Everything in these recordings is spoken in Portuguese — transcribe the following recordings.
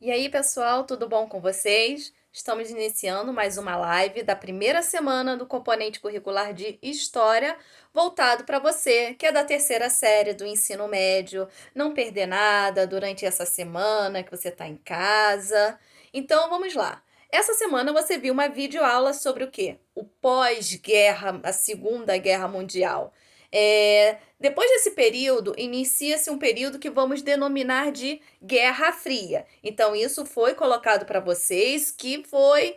E aí, pessoal, tudo bom com vocês? Estamos iniciando mais uma live da primeira semana do componente curricular de História, voltado para você, que é da terceira série do ensino médio, não perder nada durante essa semana que você está em casa. Então, vamos lá. Essa semana você viu uma videoaula sobre o quê? O pós-guerra, a Segunda Guerra Mundial. Depois desse período, inicia-se um período que vamos denominar de Guerra Fria. Então, isso foi colocado para vocês, que foi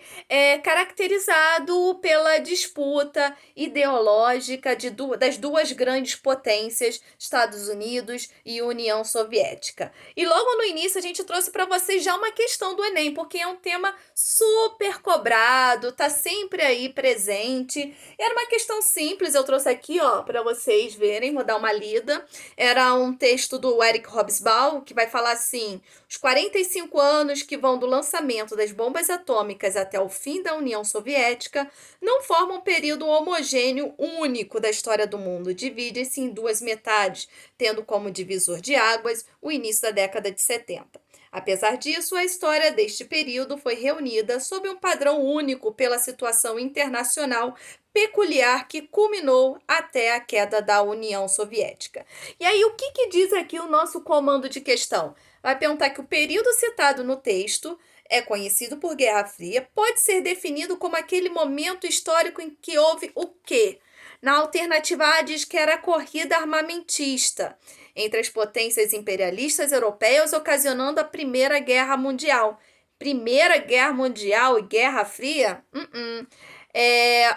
caracterizado pela disputa ideológica das duas grandes potências, Estados Unidos e União Soviética. E logo no início a gente trouxe para vocês já uma questão do Enem, porque é um tema super cobrado, tá sempre aí presente. Era uma questão simples, eu trouxe aqui, ó, para vocês verem, vou dar uma lida. Era um texto do Eric Hobsbawm, que vai falar assim: os 45 anos que vão do lançamento das bombas atômicas até o fim da União Soviética não formam um período homogêneo único da história do mundo. Divide-se em duas metades, tendo como divisor de águas o início da década de 70. Apesar disso, a história deste período foi reunida sob um padrão único pela situação internacional peculiar que culminou até a queda da União Soviética. E aí, o que diz aqui o nosso comando de questão? Vai perguntar que o período citado no texto é conhecido por Guerra Fria, pode ser definido como aquele momento histórico em que houve o quê? Na alternativa A diz que era a corrida armamentista entre as potências imperialistas europeias, ocasionando a Primeira Guerra Mundial. Primeira Guerra Mundial e Guerra Fria?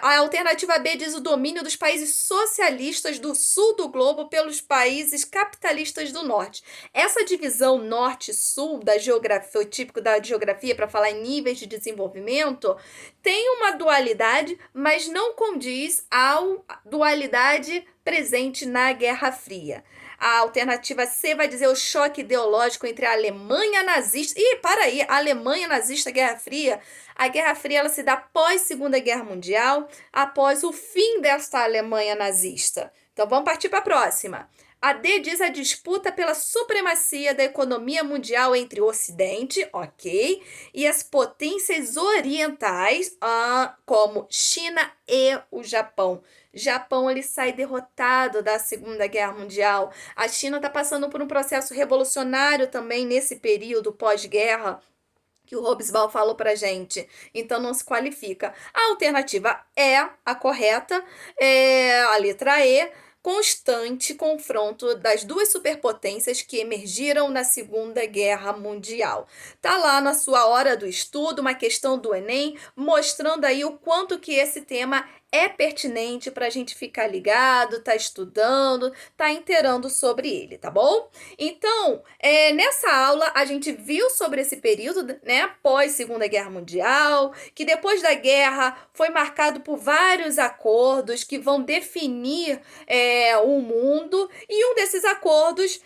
A alternativa B diz o domínio dos países socialistas do sul do globo pelos países capitalistas do norte. Essa divisão norte-sul da geografia, o típico da geografia para falar em níveis de desenvolvimento, tem uma dualidade, mas não condiz à dualidade presente na Guerra Fria. A alternativa C vai dizer o choque ideológico entre a Alemanha nazista. Ih, para aí, a Alemanha nazista, Guerra Fria. A Guerra Fria ela se dá após a Segunda Guerra Mundial, após o fim desta Alemanha nazista. Então vamos partir para a próxima. A D diz a disputa pela supremacia da economia mundial entre o Ocidente, ok, e as potências orientais, como China e o Japão. Japão ele sai derrotado da Segunda Guerra Mundial. A China está passando por um processo revolucionário também nesse período pós-guerra que o Hobsbawm falou pra gente. Então não se qualifica. A alternativa é a correta, a letra E, constante confronto das duas superpotências que emergiram na Segunda Guerra Mundial. Tá lá na sua hora do estudo, uma questão do Enem, mostrando aí o quanto que esse tema é pertinente para a gente ficar ligado, tá estudando, tá inteirando sobre ele, tá bom? Então, nessa aula a gente viu sobre esse período, né, pós Segunda Guerra Mundial, que depois da guerra foi marcado por vários acordos que vão definir o mundo, e um desses acordos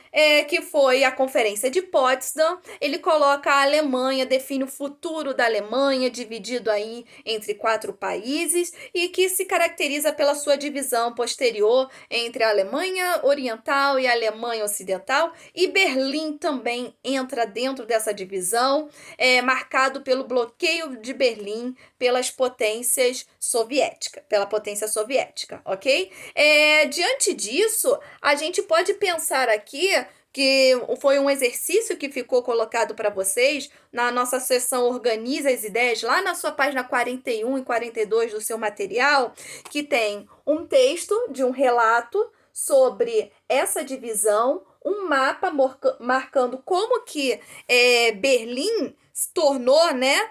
que foi a Conferência de Potsdam. Ele coloca a Alemanha, define o futuro da Alemanha, dividido aí entre 4 países, e que se caracteriza pela sua divisão posterior entre a Alemanha Oriental e a Alemanha Ocidental, e Berlim também entra dentro dessa divisão, marcado pelo bloqueio de Berlim pelas potências soviéticas, pela potência soviética, ok? Diante disso, a gente pode pensar aqui que foi um exercício que ficou colocado para vocês na nossa seção Organiza as Ideias, lá na sua página 41 e 42 do seu material, que tem um texto de um relato sobre essa divisão, um mapa marcando como que Berlim se tornou, né,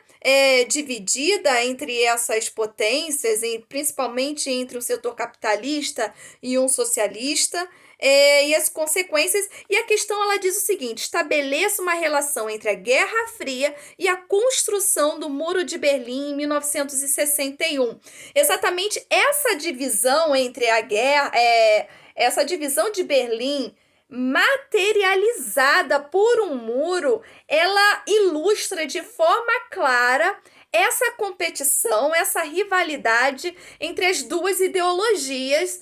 dividida entre essas potências, principalmente entre o setor capitalista e um socialista, e as consequências. E a questão ela diz o seguinte: estabeleça uma relação entre a Guerra Fria e a construção do Muro de Berlim em 1961. Exatamente essa divisão entre a guerra, essa divisão de Berlim materializada por um muro, ela ilustra de forma clara essa competição, essa rivalidade entre as duas ideologias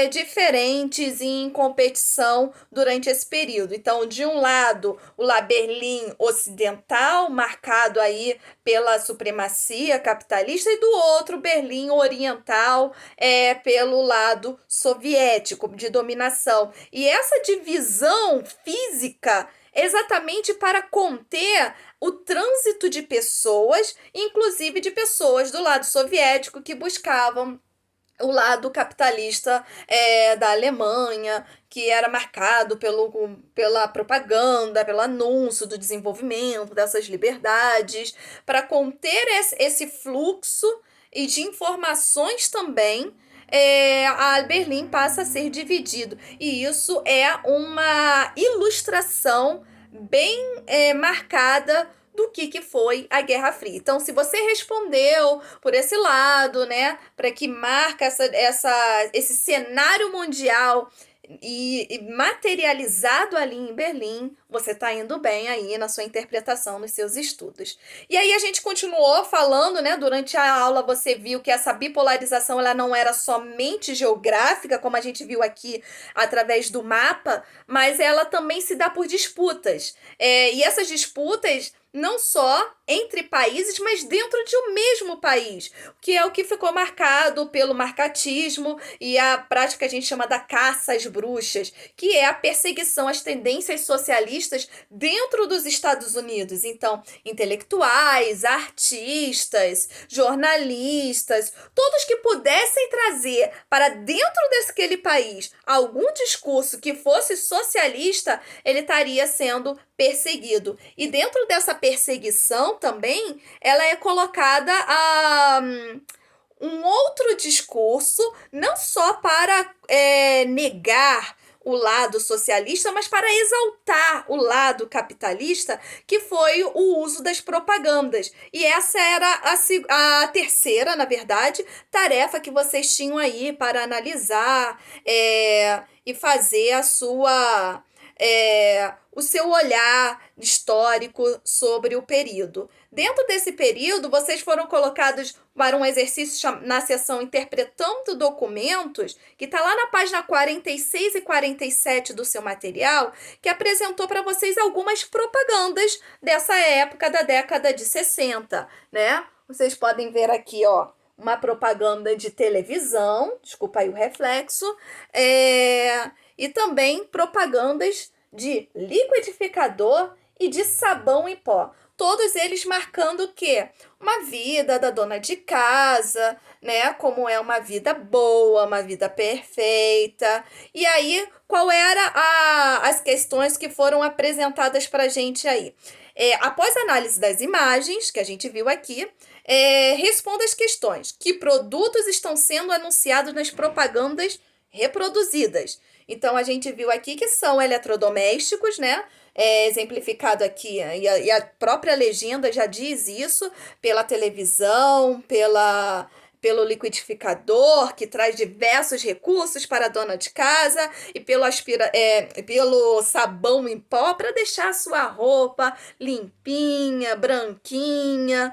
diferentes em competição durante esse período. Então, de um lado, o La Berlin ocidental, marcado aí pela supremacia capitalista, e do outro, Berlim oriental, pelo lado soviético, de dominação. E essa divisão física exatamente para conter o trânsito de pessoas, inclusive de pessoas do lado soviético que buscavam o lado capitalista da Alemanha, que era marcado pela propaganda, pelo anúncio do desenvolvimento dessas liberdades, para conter esse fluxo e de informações também. A Berlim passa a ser dividido. E isso é uma ilustração bem marcada do que foi a Guerra Fria. Então, se você respondeu por esse lado, né, para que marca esse cenário mundial e materializado ali em Berlim, você está indo bem aí na sua interpretação, nos seus estudos. E aí a gente continuou falando, né? Durante a aula você viu que essa bipolarização ela não era somente geográfica, como a gente viu aqui através do mapa, mas ela também se dá por disputas. E essas disputas não só entre países, mas dentro de um mesmo país, que é o que ficou marcado pelo marcatismo e a prática que a gente chama da caça às bruxas, que é a perseguição às tendências socialistas dentro dos Estados Unidos. Então, intelectuais, artistas, jornalistas, todos que pudessem trazer para dentro daquele país algum discurso que fosse socialista, ele estaria sendo perseguido. E dentro dessa perseguição também, ela é colocada um outro discurso, não só para negar o lado socialista, mas para exaltar o lado capitalista, que foi o uso das propagandas. E essa era a terceira, na verdade, tarefa que vocês tinham aí para analisar e fazer o seu olhar histórico sobre o período. Dentro desse período, vocês foram colocados para um exercício na seção Interpretando Documentos, que está lá na página 46 e 47 do seu material, que apresentou para vocês algumas propagandas dessa época da década de 60, né? Vocês podem ver aqui, ó, uma propaganda de televisão, desculpa aí o reflexo, e também propagandas de liquidificador e de sabão em pó. Todos eles marcando o quê? Uma vida da dona de casa, né? Como é uma vida boa, uma vida perfeita. E aí, qual era as questões que foram apresentadas para a gente aí? Após a análise das imagens, que a gente viu aqui, responda as questões. Que produtos estão sendo anunciados nas propagandas reproduzidas? Então, a gente viu aqui que são eletrodomésticos, né? Exemplificado aqui, e a própria legenda já diz isso, pela televisão, pelo liquidificador, que traz diversos recursos para a dona de casa, e pelo sabão em pó, para deixar a sua roupa limpinha, branquinha.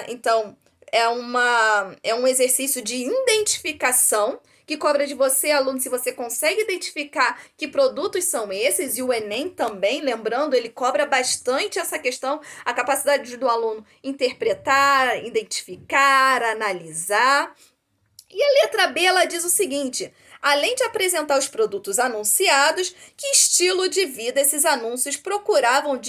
Então, é um exercício de identificação que cobra de você, aluno, se você consegue identificar que produtos são esses, e o Enem também, lembrando, ele cobra bastante essa questão, a capacidade do aluno interpretar, identificar, analisar. E a letra B, ela diz o seguinte: além de apresentar os produtos anunciados, que estilo de vida esses anúncios procuravam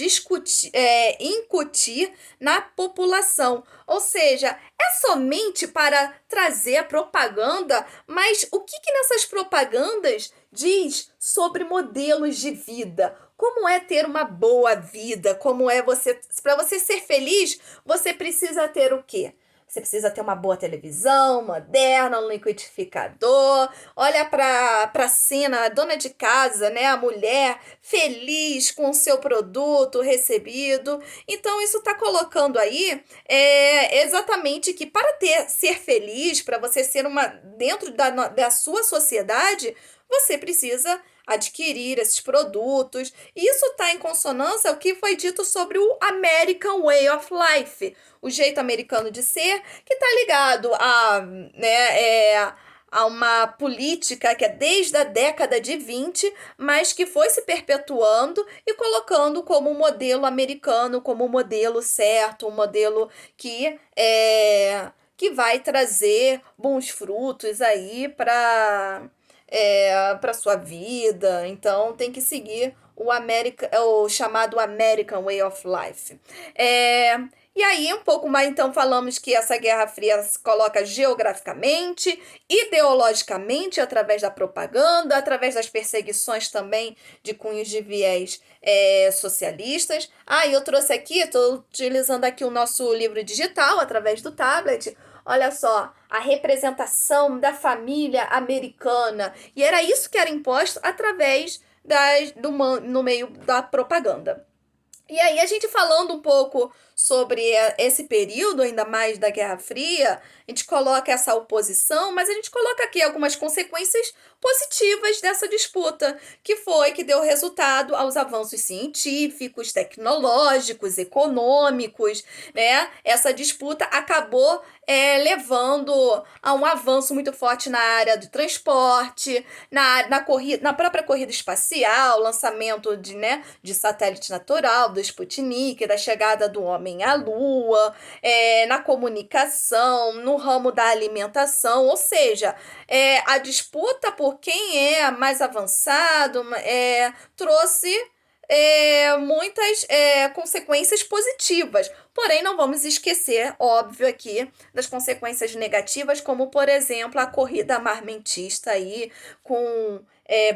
incutir na população? Ou seja, é somente para trazer a propaganda, mas o que nessas propagandas diz sobre modelos de vida? Como é ter uma boa vida? Como é para você ser feliz, você precisa ter o quê? Você precisa ter uma boa televisão, moderna, um liquidificador. Olha para a cena, a dona de casa, né? A mulher feliz com o seu produto recebido. Então, isso está colocando aí exatamente que para ser feliz, para você ser dentro da sua sociedade, você precisa adquirir esses produtos. E isso está em consonância ao que foi dito sobre o American Way of Life, o jeito americano de ser, que está ligado a, a uma política que é desde a década de 20, mas que foi se perpetuando e colocando como modelo americano, como modelo certo, um modelo que vai trazer bons frutos aí para sua vida. Então tem que seguir o chamado American Way of Life. É, e aí, um pouco mais, então, falamos que essa Guerra Fria se coloca geograficamente, ideologicamente, através da propaganda, através das perseguições também de cunhos de viés socialistas. Ah, e eu trouxe aqui, estou utilizando aqui o nosso livro digital, através do tablet. Olha só, a representação da família americana. E era isso que era imposto através no meio da propaganda. E aí, a gente falando um pouco sobre esse período, ainda mais da Guerra Fria, a gente coloca essa oposição, mas a gente coloca aqui algumas consequências positivas dessa disputa, que deu resultado aos avanços científicos, tecnológicos, econômicos, né? Essa disputa acabou levando a um avanço muito forte na área do transporte, na própria corrida espacial, lançamento de satélite natural, do Sputnik, da chegada do homem à Lua, na comunicação, no ramo da alimentação, ou seja, a disputa por quem é mais avançado trouxe muitas consequências positivas. Porém, não vamos esquecer, óbvio, aqui das consequências negativas, como, por exemplo, a corrida armamentista aí, com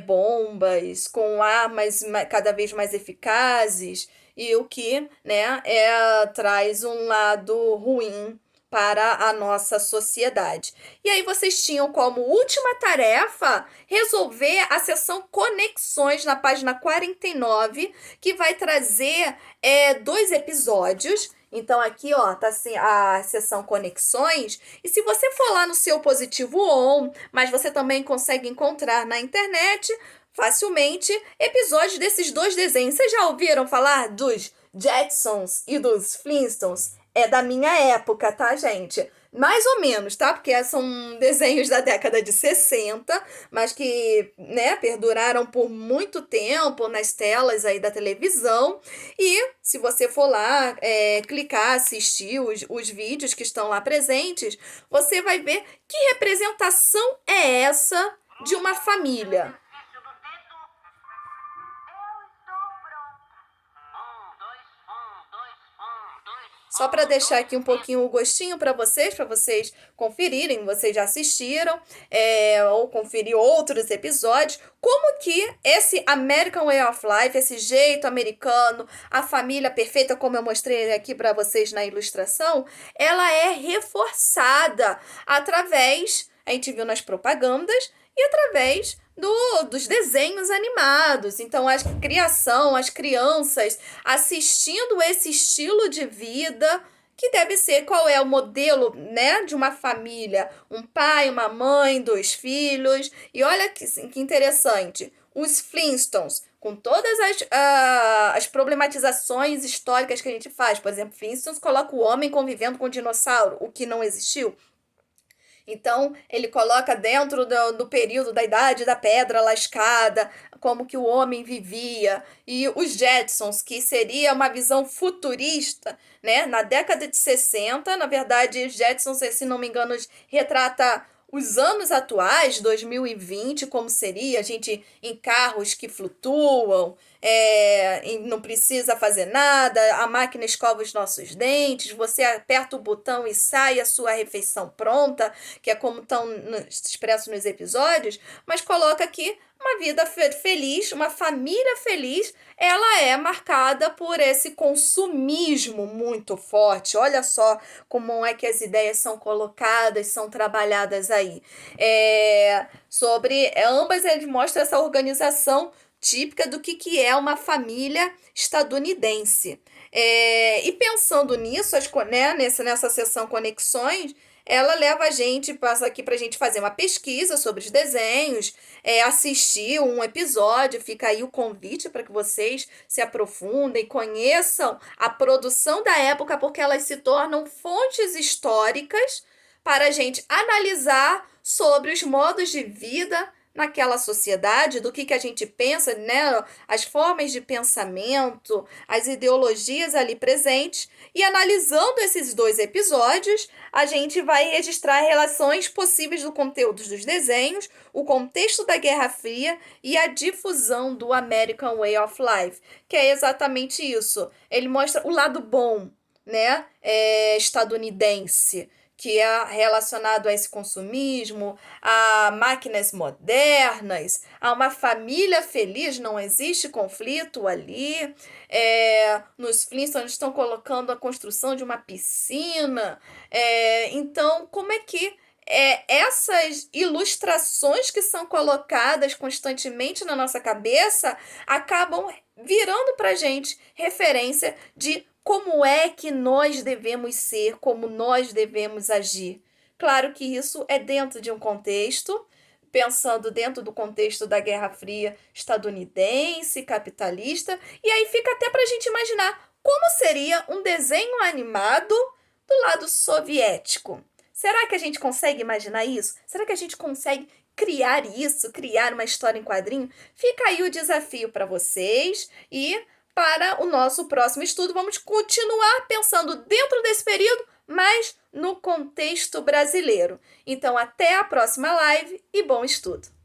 bombas, com armas cada vez mais eficazes, e o que, né, traz um lado ruim para a nossa sociedade. E aí vocês tinham como última tarefa resolver a seção Conexões na página 49, que vai trazer 2 episódios. Então aqui, ó, tá assim, a seção Conexões. E se você for lá no seu positivo on, mas você também consegue encontrar na internet facilmente episódios desses 2 desenhos. Vocês já ouviram falar dos Jetsons e dos Flintstones? É da minha época, tá, gente? Mais ou menos, tá? Porque são desenhos da década de 60, mas que, né, perduraram por muito tempo nas telas aí da televisão. E se você for lá, clicar, assistir os vídeos que estão lá presentes, você vai ver que representação é essa de uma família. Só para deixar aqui um pouquinho o gostinho para vocês conferirem, vocês já assistiram, ou conferir outros episódios, como que esse American Way of Life, esse jeito americano, a família perfeita, como eu mostrei aqui para vocês na ilustração, ela é reforçada através, a gente viu nas propagandas, e através dos desenhos animados. Então, a criação, as crianças assistindo esse estilo de vida, que deve ser qual é o modelo, né, de uma família. Um pai, uma mãe, 2 filhos. E olha que interessante, os Flintstones, com todas as problematizações históricas que a gente faz. Por exemplo, Flintstones coloca o homem convivendo com o dinossauro, o que não existiu. Então, ele coloca dentro do período da Idade da Pedra Lascada, como que o homem vivia. E os Jetsons, que seria uma visão futurista, né? Na década de 60, na verdade, os Jetsons, se não me engano, retrata os anos atuais, 2020, como seria a gente em carros que flutuam, e não precisa fazer nada, a máquina escova os nossos dentes, você aperta o botão e sai a sua refeição pronta, que é como estão expresso nos episódios, mas coloca aqui uma vida feliz, uma família feliz, ela é marcada por esse consumismo muito forte. Olha só como é que as ideias são colocadas, são trabalhadas aí. Sobre ambas, eles mostram essa organização típica do que é uma família estadunidense. E pensando nisso, nessa seção Conexões, ela leva a gente, passa aqui pra gente fazer uma pesquisa sobre os desenhos, assistir um episódio, fica aí o convite para que vocês se aprofundem, conheçam a produção da época, porque elas se tornam fontes históricas para a gente analisar sobre os modos de vida naquela sociedade, do que a gente pensa, né? As formas de pensamento, as ideologias ali presentes, e analisando esses dois episódios, a gente vai registrar relações possíveis do conteúdo dos desenhos, o contexto da Guerra Fria e a difusão do American Way of Life, que é exatamente isso. Ele mostra o lado bom, né? Estadunidense, que é relacionado a esse consumismo, a máquinas modernas, a uma família feliz, não existe conflito ali. Nos Flintstones estão colocando a construção de uma piscina. Então, como é que essas ilustrações que são colocadas constantemente na nossa cabeça acabam virando para gente referência de como é que nós devemos ser, como nós devemos agir. Claro que isso é dentro de um contexto, pensando dentro do contexto da Guerra Fria estadunidense, capitalista, e aí fica até para a gente imaginar como seria um desenho animado do lado soviético. Será que a gente consegue imaginar isso? Será que a gente consegue criar isso, criar uma história em quadrinho? Fica aí o desafio para vocês e para o nosso próximo estudo, vamos continuar pensando dentro desse período, mas no contexto brasileiro. Então, até a próxima live e bom estudo!